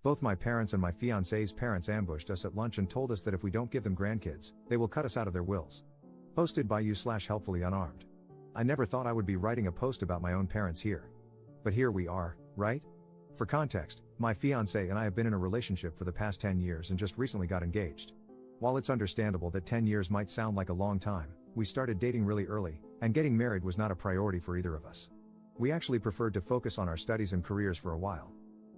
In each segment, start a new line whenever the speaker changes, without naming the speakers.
Both my parents and my fiancée's parents ambushed us at lunch and told us that if we don't give them grandkids, they will cut us out of their wills. Posted by you/helpfully unarmed. I never thought I would be writing a post about my own parents here. But here we are, right? For context, my fiancée and I have been in a relationship for the past 10 years and just recently got engaged. While it's understandable that 10 years might sound like a long time, we started dating really early, and getting married was not a priority for either of us. We actually preferred to focus on our studies and careers for a while.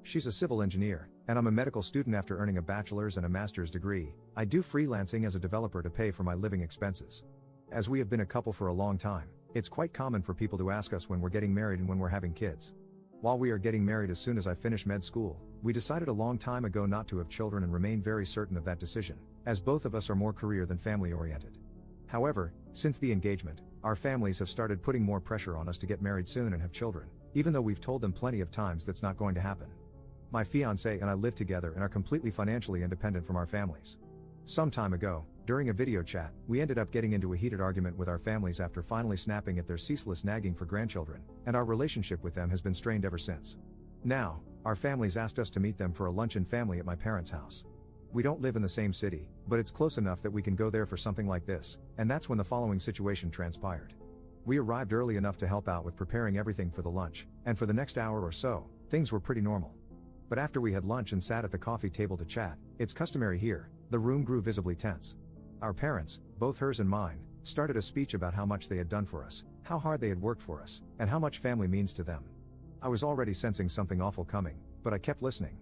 She's a civil engineer, and I'm a medical student. After earning a bachelor's and a master's degree, I do freelancing as a developer to pay for my living expenses. As we have been a couple for a long time, it's quite common for people to ask us when we're getting married and when we're having kids. While we are getting married as soon as I finish med school, we decided a long time ago not to have children and remain very certain of that decision, as both of us are more career than family oriented. However, since the engagement, our families have started putting more pressure on us to get married soon and have children, even though we've told them plenty of times that's not going to happen. My fiancée and I live together and are completely financially independent from our families. Some time ago, during a video chat, we ended up getting into a heated argument with our families after finally snapping at their ceaseless nagging for grandchildren, and our relationship with them has been strained ever since. Now, our families asked us to meet them for a luncheon family at my parents' house. We don't live in the same city, but it's close enough that we can go there for something like this, and that's when the following situation transpired. We arrived early enough to help out with preparing everything for the lunch, and for the next hour or so, things were pretty normal. But after we had lunch and sat at the coffee table to chat, it's customary here, the room grew visibly tense. Our parents, both hers and mine, started a speech about how much they had done for us, how hard they had worked for us, and how much family means to them. I was already sensing something awful coming, but I kept listening.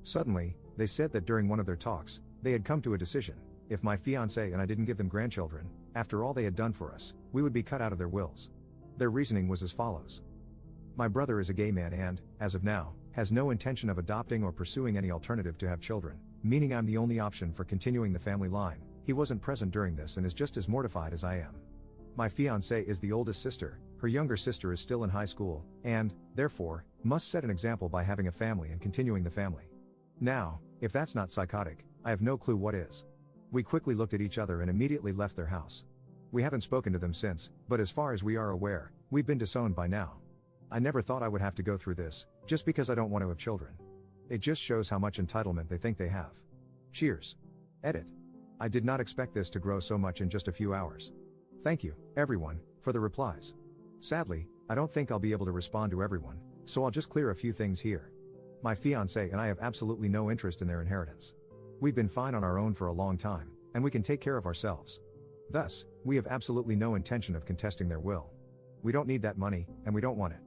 Suddenly, they said that during one of their talks, they had come to a decision: if my fiancé and I didn't give them grandchildren, after all they had done for us, we would be cut out of their wills. Their reasoning was as follows. My brother is a gay man and, as of now, has no intention of adopting or pursuing any alternative to have children, meaning I'm the only option for continuing the family line. He wasn't present during this and is just as mortified as I am. My fiancée is the oldest sister, her younger sister is still in high school, and, therefore, must set an example by having a family and continuing the family. Now, if that's not psychotic, I have no clue what is. We quickly looked at each other and immediately left their house. We haven't spoken to them since, but as far as we are aware, we've been disowned by now. I never thought I would have to go through this, just because I don't want to have children. It just shows how much entitlement they think they have. Cheers. Edit. I did not expect this to grow so much in just a few hours. Thank you, everyone, for the replies. Sadly, I don't think I'll be able to respond to everyone, so I'll just clear a few things here. My fiancé and I have absolutely no interest in their inheritance. We've been fine on our own for a long time, and we can take care of ourselves. Thus, we have absolutely no intention of contesting their will. We don't need that money, and we don't want it.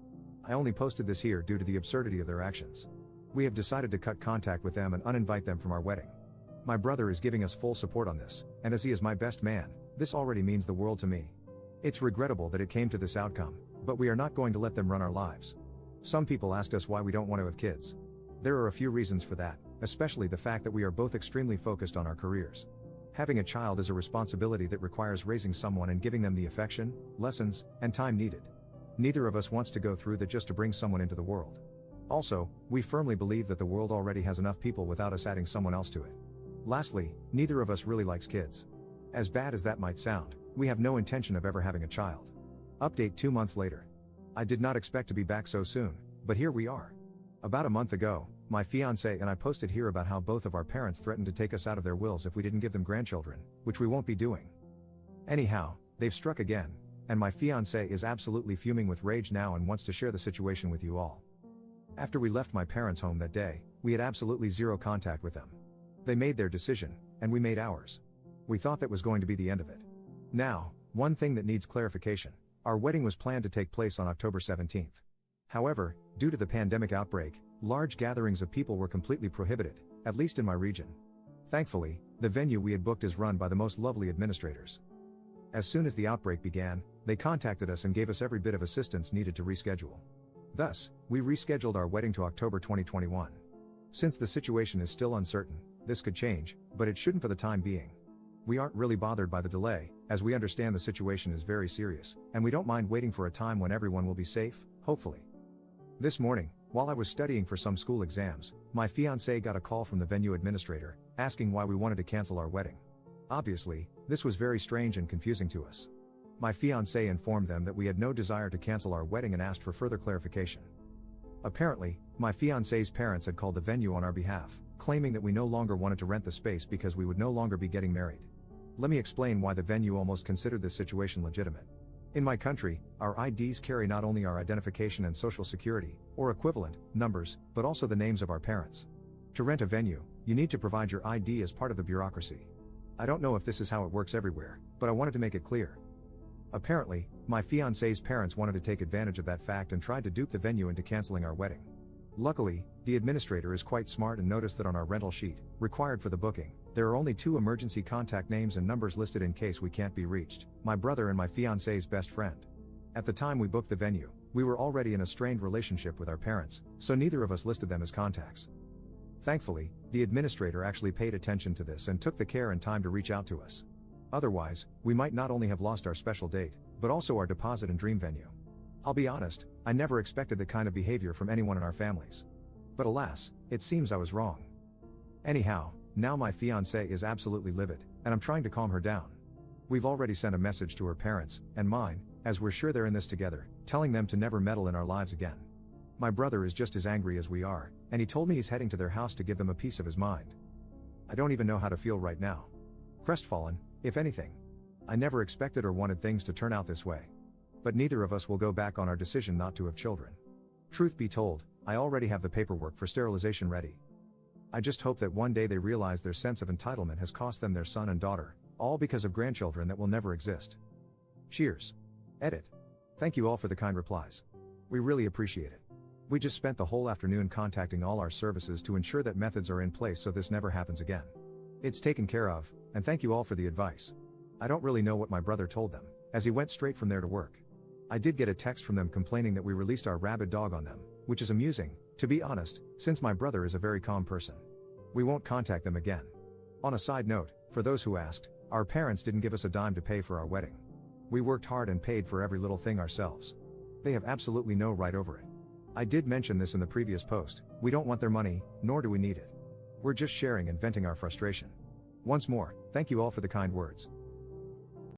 I only posted this here due to the absurdity of their actions. We have decided to cut contact with them and uninvite them from our wedding. My brother is giving us full support on this, and as he is my best man, this already means the world to me. It's regrettable that it came to this outcome, but we are not going to let them run our lives. Some people asked us why we don't want to have kids. There are a few reasons for that, especially the fact that we are both extremely focused on our careers. Having a child is a responsibility that requires raising someone and giving them the affection, lessons, and time needed. Neither of us wants to go through that just to bring someone into the world. Also, we firmly believe that the world already has enough people without us adding someone else to it. Lastly, neither of us really likes kids. As bad as that might sound, we have no intention of ever having a child. Update 2 months later. I did not expect to be back so soon, but here we are. About a month ago, my fiancé and I posted here about how both of our parents threatened to take us out of their wills if we didn't give them grandchildren, which we won't be doing. Anyhow, they've struck again, and my fiancé is absolutely fuming with rage now and wants to share the situation with you all. After we left my parents' home that day, we had absolutely zero contact with them. They made their decision, and we made ours. We thought that was going to be the end of it. Now, one thing that needs clarification: our wedding was planned to take place on October 17th. However, due to the pandemic outbreak, large gatherings of people were completely prohibited, at least in my region. Thankfully, the venue we had booked is run by the most lovely administrators. As soon as the outbreak began, they contacted us and gave us every bit of assistance needed to reschedule. Thus, we rescheduled our wedding to October 2021. Since the situation is still uncertain, this could change, but it shouldn't for the time being. We aren't really bothered by the delay, as we understand the situation is very serious, and we don't mind waiting for a time when everyone will be safe, hopefully. This morning, while I was studying for some school exams, my fiancé got a call from the venue administrator, asking why we wanted to cancel our wedding. Obviously, this was very strange and confusing to us. My fiancé informed them that we had no desire to cancel our wedding and asked for further clarification. Apparently, my fiancée's parents had called the venue on our behalf, claiming that we no longer wanted to rent the space because we would no longer be getting married. Let me explain why the venue almost considered this situation legitimate. In my country, our IDs carry not only our identification and social security, or equivalent, numbers, but also the names of our parents. To rent a venue, you need to provide your ID as part of the bureaucracy. I don't know if this is how it works everywhere, but I wanted to make it clear. Apparently, my fiancée's parents wanted to take advantage of that fact and tried to dupe the venue into canceling our wedding. Luckily, the administrator is quite smart and noticed that on our rental sheet, required for the booking, there are only 2 emergency contact names and numbers listed in case we can't be reached: my brother and my fiancée's best friend. At the time we booked the venue, we were already in a strained relationship with our parents, so neither of us listed them as contacts. Thankfully, the administrator actually paid attention to this and took the care and time to reach out to us. Otherwise, we might not only have lost our special date, but also our deposit and dream venue. I'll be honest, I never expected the kind of behavior from anyone in our families. But alas, it seems I was wrong. Anyhow, now my fiancée is absolutely livid, and I'm trying to calm her down. We've already sent a message to her parents, and mine, as we're sure they're in this together, telling them to never meddle in our lives again. My brother is just as angry as we are, and he told me he's heading to their house to give them a piece of his mind. I don't even know how to feel right now. Crestfallen, if anything. I never expected or wanted things to turn out this way. But neither of us will go back on our decision not to have children. Truth be told, I already have the paperwork for sterilization ready. I just hope that one day they realize their sense of entitlement has cost them their son and daughter, all because of grandchildren that will never exist. Cheers. Edit. Thank you all for the kind replies. We really appreciate it. We just spent the whole afternoon contacting all our services to ensure that methods are in place so this never happens again. It's taken care of, and thank you all for the advice. I don't really know what my brother told them, as he went straight from there to work. I did get a text from them complaining that we released our rabid dog on them, which is amusing, to be honest, since my brother is a very calm person. We won't contact them again. On a side note, for those who asked, our parents didn't give us a dime to pay for our wedding. We worked hard and paid for every little thing ourselves. They have absolutely no right over it. I did mention this in the previous post, we don't want their money, nor do we need it. We're just sharing and venting our frustration. Once more, thank you all for the kind words.